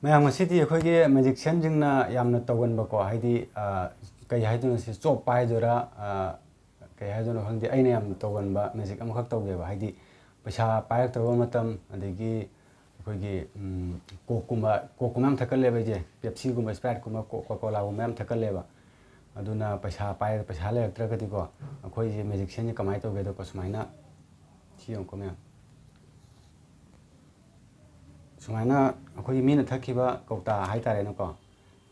Ma'am ngasi अखोगी magician jingna yamna tawgan bako haidi kai haiduna si chop pai dora kai haiduna khangdi aina yam tawgan ba magic amakhak tawge ba haidi paisa pairak tawa matam adegi अखोगी कोकुमा हम थकल लेबे जे Pepsi गुमा Sprite गुमा Coca Cola गुमा हम थकल लेबा अदुना पैसा पाए पैसा लेरक्त्रगदि को अखोई जे magician जे कमाई तवगे दो को सुमाइना सियम को मैम सुमाइना अखोई मीना थकिबा कौता हाइतारे नको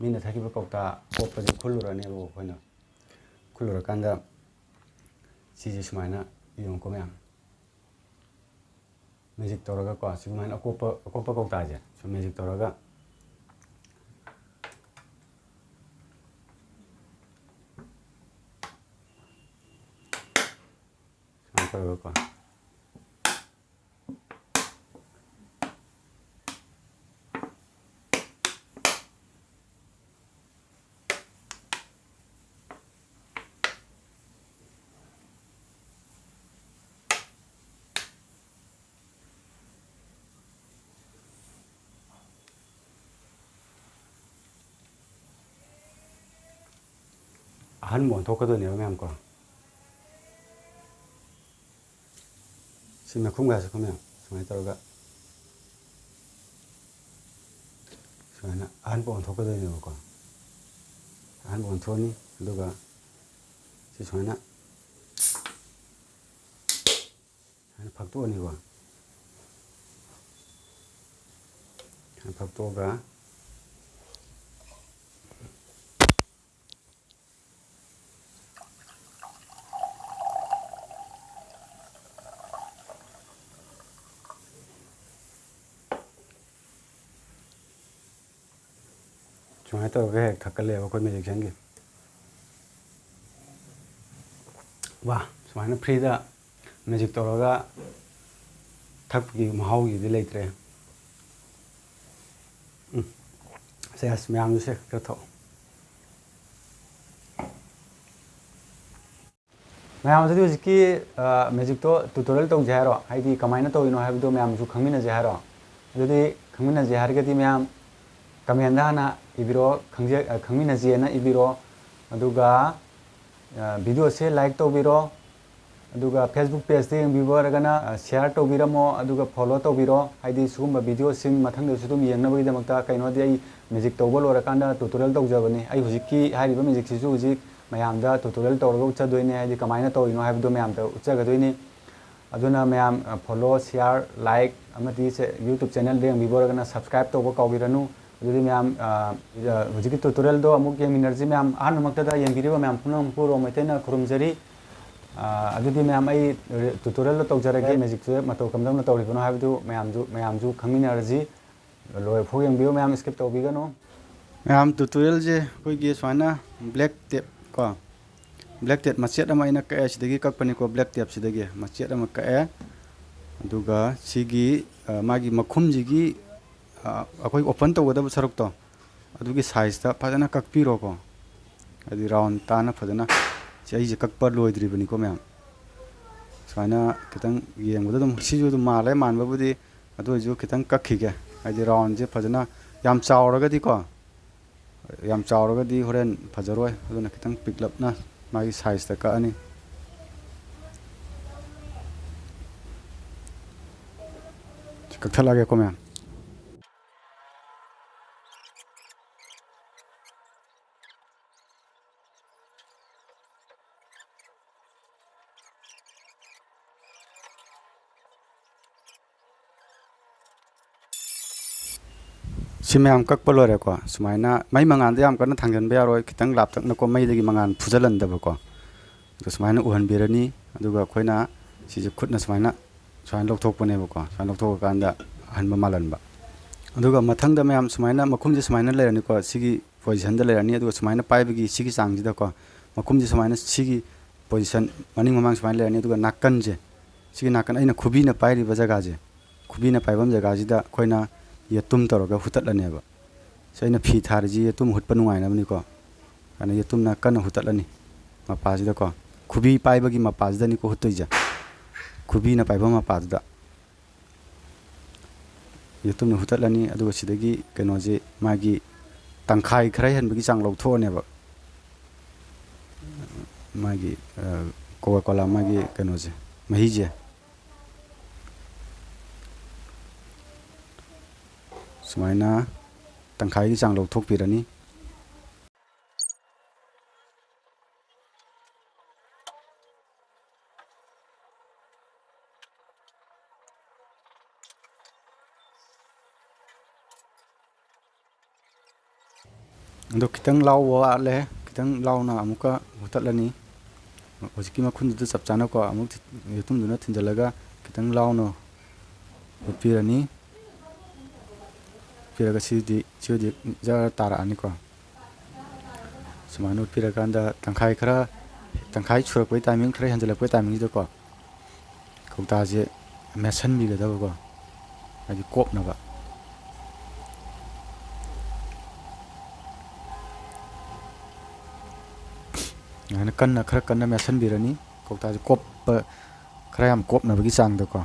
मीना थकिबा कौता कोपजे खुलुरने बो खोइना खुलुर कांदा सिजे सुमाइना यम को मैम मैजिक तौरगा को सुमाइना अकोपा कौता जे सो मैजिक तौरगा तौरगा को 한 번 뒀거든요, 매am 거. 지금 공부해서 그러면 정말 들어가. 저는 한 번 뒀거든요, 거. 한 번 뒀니? 누가 지금 한 박도원이고. 한 박도가 chúng tôi cái thật cái lều con mình chẳng kì wow chúng nó free đó magic tàu ra thật gì mà hao gì đi lấy tre sẽ xem như sẽ cái thổ ma'am जो जिसकी magic तो tutorial तो जहरो है दी कमाई ना तो इनो है तो मैम जो खंगमी ना जहरो यदि खंगमी ना जहर के दी मैम कमेंदा ना इबिरो खंगमी ना जिए ना इबिरो अदुगा वीडियो से लाइक तो बिरो अदुगा फेसबुक पेज ते बिबो रगना शेयर तो बिरमो अदुगा फॉलो तो बिरो है दी सुगम वीडियो सिंग मथंग दे सुदुम येंगना बगी दमकता कइनो दे मैजिक तो बोलो रकांदा ट्यूटोरियल तो जबनी आई हुजिकी हारिबा मैजिक सिसु हुजिक मैम ट्यूटोरियल तौर उच्चदोने है कमायन तौरीनो है मैम उच्चगदोने अदुना ma'am follow share like YouTube channel देंगना सब्सक्राइब तब कौरनु अदुदी मैम हुजिकी ट्यूटोरियल दो अमुक येंगिनर्जी मैम अहनमक्तदा येंगिरिबा मैम पुनमपुरो मैतेना खुरुमजरी अदुदी मैम आई ट्यूटोरियल तौजरगे मैजिक से मतौ कमदमना तौरिबनो हाबिदु मैम जु खंगिनर्जी लोय फो येंबियो मैम स्किप तौबिगनो मैम ट्यूटोरियल जे कोई स्वाना ब्लैक टेप को ब्लैक टेप मचेट अमा इना कए सिदगी ककपनि को ब्लैक टेप सिदगी मचेट अमा कए दुगा सिगी मागी मखुम जिगी अखोई ओपन तौगदब सरुक तो अदुगी साइज ता फजना ककपिरो को अदि राउंड ताना फजना चैजे ककपर लोइद्रिबनि को मैम स्वाना खितंग येंगबद दम सिजु दम माले मानबबुदी अदुजु खितंग कखिगे अदि राउंड जे फजना याम चावरगदी को याम चावरगदी होरेन फजरोय अदुना खितंग पिकलपना मागी साइज ता कानी कथलागे को मैम सिमेम ककप लोरे को सुमाइना मई मंगान दे कन थांगन बे यारोय खितंग लापतक को मई दगी मंगान फुजलन दब को तो सुमाइना उहन बिरनी अदुगा खोइना सिजे खुदना सुमाइना स्वाइन लौथोकपने को स्वाइन लौथोक कांदा हनबा मालनबा अदुगा मथंग द मैम सुमाइना मखुम जे सुमाइना लेरनी को सिगी पोजीशन द लेरनी अदुगा सुमाइना पाइबगी सिगी चांग जिदा को मखुम जे सुमाइना सिगी पोजीशन मनिंग ममांग सुमाइना लेरनी अदुगा नाकन जे सिगी नाकन अइना खुबीना पाइरिबा जगह जे खुबीना पाइबम जगह जिदा खोइना ये तुम तौरगा हुतलनेबा सैना फी थारजी ये तुम हुतप नुवाइनबनी को अना ये तुम ना कन हुतलनी मपाजिदा को खुबी पाइबगी मपाजिदनी को हुतइजा खुबी ना पाइबा मपाजिदा ꯌꯦꯇꯨꯝꯅ ꯍꯨꯠꯇꯠꯂꯅꯤ ꯑꯗꯨꯒ ꯁꯤꯗꯒꯤ ꯀꯩꯅꯣꯁꯦ ꯃꯥꯒꯤ ꯇꯪꯈꯥꯏ ꯈꯔ ꯍꯦꯟꯕꯒꯤ ꯆꯥꯡ ꯂꯧꯊꯣꯛꯑꯅꯦꯕ ꯃꯥꯒꯤ ꯀꯣꯀꯥ ꯀꯣꯂꯥ ꯃꯥꯒꯤ ꯀꯩꯅꯣꯁꯦ ꯃꯍꯤꯁꯦ ꯁꯨꯃꯥꯏꯅ ꯇꯪꯈꯥꯏꯒꯤ ꯆꯥꯡ ꯂꯧꯊꯣꯛꯄꯤꯔꯅꯤ ꯑꯗꯣ ꯈꯤꯇꯪ ꯂꯥꯎꯕ ꯋꯥꯠꯂꯦ ꯈꯤꯇꯪ ꯂꯥꯎꯅ ꯑꯃꯨꯛꯀ ꯍꯨꯠꯇꯠꯂꯅꯤ ꯍꯧꯖꯤꯛꯀꯤ ꯃꯈꯨꯟꯗꯨꯗ ꯆꯞ ꯆꯥꯅꯀꯣ ꯑꯃꯨꯛ ꯌꯦꯇꯨꯝꯗꯨꯅ ꯊꯤꯟꯖꯜꯂꯒ ꯈꯤꯇꯪ ꯂꯥꯎꯅ ꯍꯨꯠꯄꯤꯔꯅꯤ ꯍꯨꯠꯄꯤꯔꯒ ꯁꯤꯗꯤ ꯖꯔ ꯇꯥꯔꯛꯑꯅꯤꯀꯣ ꯁꯨꯃꯥꯏꯅ ꯍꯨꯠꯄꯤꯔꯀꯥꯟꯗ ꯇꯪꯈꯥꯏ ꯁꯨꯔꯛꯄꯩ ꯇꯥꯏꯃꯤꯡ ꯈꯔ ꯍꯦꯟꯖꯜꯂꯛꯄꯩ ꯇꯥꯏꯃꯤꯡꯁꯤꯗꯀꯣ ꯀꯧꯇꯥꯁꯦ ꯃꯦꯠꯁꯟꯕꯤꯒꯗꯕꯀꯣ ꯍꯥꯏꯗꯤ ꯀꯣꯞꯅꯕ ꯑꯗꯨꯃꯥꯏꯅ ꯈꯔ ꯀꯟꯅ ꯃꯦꯠꯁꯟꯕꯤꯔꯅꯤ ꯀꯧꯇꯥꯁꯦ ꯀꯣꯞꯄ ꯈꯔ ꯌꯥꯝ ꯀꯣꯞꯅꯕꯒꯤ ꯆꯥꯡꯗꯀꯣ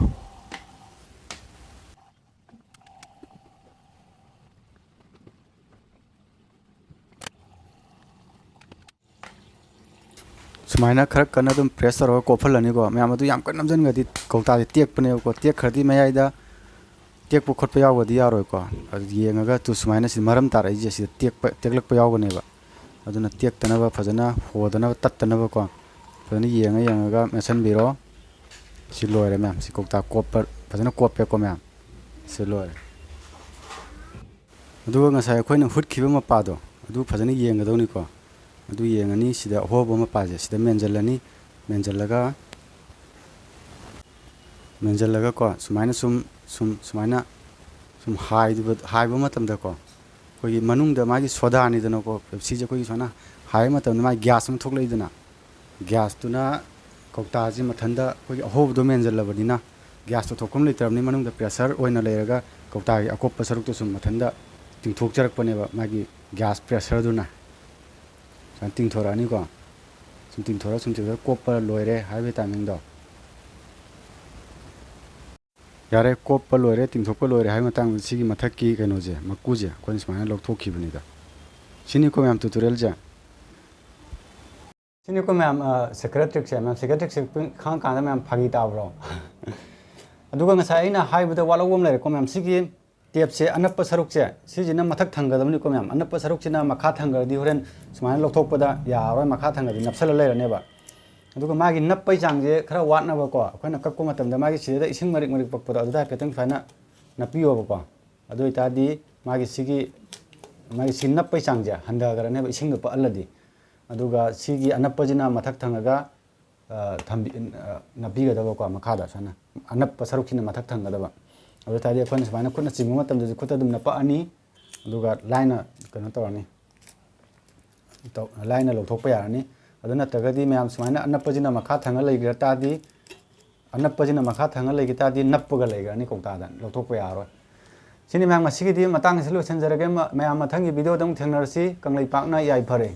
ꯁꯨꯃꯥꯏꯅ ꯈꯔ ꯀꯟꯅ ꯑꯗꯨꯝ ꯄ꯭ꯔꯦꯁ ꯇꯧꯔꯒ ꯀꯣꯞꯍꯜꯂꯅꯤꯀꯣ ꯃꯌꯥꯝ ꯑꯗꯨ ꯌꯥꯝ ꯀꯟꯅ ꯅꯝꯁꯤꯟꯈ꯭ꯔꯗꯤ ꯀꯧꯇꯥꯁꯦ ꯇꯦꯛꯄꯅꯦꯕꯀꯣ ꯇꯦꯛꯈ꯭ꯔꯗꯤ ꯃꯌꯥꯏꯗ ꯇꯦꯛꯄ ꯈꯣꯠꯄ ꯌꯥꯎꯒꯗꯤ ꯌꯥꯔꯣꯏꯀꯣ ꯑꯗꯨ ꯌꯦꯡꯉꯒ ꯁꯨꯃꯥꯏꯅ ꯁꯤ ꯃꯔꯝ ꯇꯥꯔꯛꯏꯁꯦ ꯁꯤꯗ ꯇꯦꯛꯂꯛꯄ ꯌꯥꯎꯒꯅꯦꯕ ꯑꯗꯨꯅ ꯇꯦꯛꯇꯅꯕ ꯐꯖꯅ ꯍꯣꯗꯅꯕ ꯇꯠꯇꯅꯕꯀꯣ ꯐꯖꯅ ꯌꯦꯡꯉꯒ ꯃꯦꯠꯁꯟꯕꯤꯔꯣ ꯁꯤ ꯂꯣꯏꯔꯦ ꯃꯌꯥꯝ ꯁꯤ ꯀꯧꯇꯥ ꯀꯣꯞꯄ ꯐꯖꯅ ꯀꯣꯞꯄꯦꯀꯣ ꯃꯌꯥꯝ ꯁꯤ ꯂꯣꯏꯔꯦ ꯑꯗꯨꯒ ꯉꯁꯥꯏ ꯑꯩꯈꯣꯏꯅ ꯍꯨꯠꯈꯤꯕ ꯃꯄꯥꯗꯣ ꯑꯗꯨ ꯐꯖꯅ ꯌꯦꯡꯒꯗꯧꯅꯤꯀꯣ ꯑꯗꯨ ꯌꯦꯡꯉꯅꯤ ꯁꯤꯗ ꯑꯍꯣꯕ ꯃꯄꯥꯁꯦ ꯁꯤꯗ ꯃꯦꯟꯁꯤꯜꯂꯅꯤ ꯃꯦꯟꯁꯤꯜꯂꯒꯀꯣ ꯁꯨꯃꯥꯏꯅ ꯁꯨꯃꯥꯏꯅ ꯍꯥꯏꯕ ꯃꯇꯝꯗꯀꯣ ꯑꯩꯈꯣꯏꯒꯤ ꯃꯅꯨꯡꯗ ꯃꯥꯒꯤ ꯁꯣꯗꯥꯅꯤꯗꯅꯀꯣ ꯄꯦꯞꯁꯤꯁꯦ ꯑꯩꯈꯣꯏꯒꯤ ꯁꯨꯃꯥꯏꯅ ꯍꯥꯏꯕ ꯃꯇꯝꯗ ꯃꯥꯒꯤ ꯒ꯭ꯌꯥꯁ ꯑꯃ ꯊꯣꯛꯂꯛꯏꯗꯅ ꯒ꯭ꯌꯥꯁꯇꯨꯅ ꯀꯧꯇꯥꯁꯤ ꯃꯊꯟꯗ ꯑꯩꯈꯣꯏꯒꯤ ꯑꯍꯣꯕꯗꯣ ꯃꯦꯟꯁꯤꯜꯂꯕꯅꯤꯅ ꯒ꯭ꯌꯥꯁꯇꯣ ꯊꯣꯛꯐꯝ ꯂꯩꯇ꯭ꯔꯕꯅꯤ ꯃꯅꯨꯡꯗ ꯄ꯭ꯔꯦꯁꯔ ꯑꯣꯏꯅ ꯂꯩꯔꯒ ꯀꯧꯇꯥꯒꯤ ꯑꯀꯣꯞꯄ ꯁꯔꯨꯛꯇꯣ ꯁꯨꯝ ꯃꯊꯟꯗ ꯇꯤꯡꯊꯣꯛꯆꯔꯛꯄꯅꯦꯕ ꯃꯥꯒꯤ ꯒ꯭ꯌꯥꯁ ꯄ꯭ꯔꯦꯁꯔꯗꯨꯅ ꯁꯨꯃꯥꯏꯅ ꯇꯤꯡꯊꯣꯔꯛꯑꯅꯤꯀꯣ ꯁꯨꯝ ꯇꯤꯡꯊꯣꯔ ꯀꯣꯞꯄ ꯂꯣꯏꯔꯦ ꯍꯥꯏꯕꯒꯤ ꯇꯥꯏꯃꯤꯡꯗꯣ ꯌꯥꯔꯦ ꯀꯣꯞꯄ ꯂꯣꯏꯔꯦ ꯇꯤꯡꯊꯣꯛꯄ ꯂꯣꯏꯔꯦ ꯍꯥꯏꯕ ꯃꯇꯥꯡꯗ ꯁꯤꯒꯤ ꯃꯊꯛꯀꯤ ꯀꯩꯅꯣꯁꯦ ꯃꯀꯨꯁꯦ ꯑꯩꯈꯣꯏꯅ ꯁꯨꯃꯥꯏꯅ ꯂꯧꯊꯣꯛꯈꯤꯕꯅꯤꯗ ꯁꯤꯅꯤꯀꯣ ꯃꯌꯥꯝ ꯇꯨꯇꯣꯔꯤꯌꯦꯜꯁꯦ ꯁꯤꯅꯤꯀꯣ ꯃꯌꯥꯝ ꯁꯦꯀ꯭ꯔꯦꯠ ꯇ꯭ꯔꯤꯛꯁꯦ ꯃꯌꯥꯝ ꯁꯦꯀ꯭ꯔꯦꯠ ꯇ꯭ꯔꯤꯛꯁꯦ ꯈꯪꯉꯀꯥꯟꯗ ꯃꯌꯥꯝ ꯐꯥꯒꯤ ꯇꯥꯕ꯭ꯔꯣ ꯑꯗꯨꯒ ꯉꯁꯥꯏ ꯑꯩꯅ ꯍꯥꯏꯕꯗ ꯋꯥꯠꯍꯧꯕ ꯑꯃ ꯂꯩꯔꯦꯀꯣ ꯃꯌꯥꯝ ꯁꯤꯒꯤ ꯇꯦꯞꯁꯦ ꯑꯅꯞꯄ ꯁꯔꯨꯛꯁꯦ ꯁꯤꯁꯤꯅ ꯃꯊꯛ ꯊꯪꯒꯗꯕꯅꯤꯀꯣ ꯃꯌꯥꯝ ꯑꯅꯞꯄ ꯁꯔꯨꯛꯁꯤꯅ ꯃꯈꯥ ꯊꯪꯈ꯭ꯔꯗꯤ ꯍꯣꯔꯦꯟ ꯁꯨꯃꯥꯏꯅ ꯂꯧꯊꯣꯛꯄꯗ ꯌꯥꯔꯣꯏ ꯃꯈꯥ ꯊꯪꯈ꯭ꯔꯗꯤ ꯅꯞꯁꯜꯂ ꯂꯩꯔꯅꯦꯕ ꯑꯗꯨꯒ ꯃꯥꯒꯤ ꯅꯞꯄꯩ ꯆꯥꯡꯁꯦ ꯈꯔ ꯋꯥꯠꯅꯕꯀꯣ ꯑꯩꯈꯣꯏꯅ ꯀꯛꯄ ꯃꯇꯝꯗ ꯃꯥꯒꯤ ꯁꯤꯗ ꯏꯁꯤꯡ ꯃꯔꯤꯛ ꯄꯛꯄꯗꯣ ꯑꯗꯨꯗ ꯍꯥꯏꯐꯦꯠꯇꯪ ꯁꯨꯃꯥꯏꯅ ꯅꯞꯄꯤꯌꯣꯕꯀꯣ ꯑꯗꯨ ꯑꯣꯏꯇꯥꯔꯗꯤ ꯃꯥꯒꯤ ꯁꯤ ꯅꯞꯄꯩ ꯆꯥꯡꯁꯦ ꯍꯟꯊꯈ꯭ꯔꯅꯦꯕ ꯏꯁꯤꯡꯗꯣ ꯄꯛꯍꯜꯂꯗꯤ ꯑꯗꯨꯒ ꯁꯤꯒꯤ ꯑꯅꯞꯄꯁꯤꯅ ꯃꯊꯛ ꯊꯪꯉꯒ ꯅꯞꯄꯤꯒꯗꯕꯀꯣ ꯃꯈꯥꯗ ꯁꯨꯃꯥꯏꯅ ꯑꯅꯞꯄ ꯁꯔꯨꯛꯁꯤꯅ ꯃꯊꯛ ꯊꯪꯒꯗꯕ ꯑꯗꯨ ꯑꯣꯏꯇꯥꯔꯗꯤ ꯑꯩꯈꯣꯏꯅ ꯁꯨꯃꯥꯏꯅ ꯈꯨꯠꯅ ꯆꯤꯡꯕ ꯃꯇꯝꯗꯁꯨ ꯈꯨꯠꯇ ꯑꯗꯨꯝ ꯅꯞꯄꯛꯑꯅꯤ ꯑꯗꯨꯒ ꯂꯥꯏꯅ ꯀꯩꯅꯣ ꯇꯧꯔꯅꯤ ꯂꯥꯏꯅ ꯂꯧꯊꯣꯛꯄ ꯌꯥꯔꯅꯤ ꯑꯗꯨ ꯅꯠꯇ꯭ꯔꯒꯗꯤ ꯃꯌꯥꯝ ꯁꯨꯃꯥꯏꯅ ꯑꯅꯞꯄꯁꯤꯅ ꯃꯈꯥ ꯊꯪꯉ ꯂꯩꯈ꯭ꯔ ꯇꯥꯔꯗꯤ ꯅꯞꯄꯒ ꯂꯩꯈ꯭ꯔꯅꯤ ꯀꯧꯇꯥꯗ ꯂꯧꯊꯣꯛꯄ ꯌꯥꯔꯣꯏ ꯁꯤꯅꯤ ꯃꯌꯥꯝ ꯉꯁꯤꯒꯤꯗꯤ ꯃꯇꯥꯡ ꯑꯁꯤ ꯂꯣꯏꯁꯤꯟꯖꯔꯒꯦ ꯃꯌꯥꯝ ꯃꯊꯪꯒꯤ ꯚꯤꯗꯤꯑꯣꯗ ꯑꯃꯨꯛ ꯊꯦꯡꯅꯔꯁꯤ ꯀꯪꯂꯩꯄꯥꯛꯅ ꯌꯥꯏꯐꯔꯦ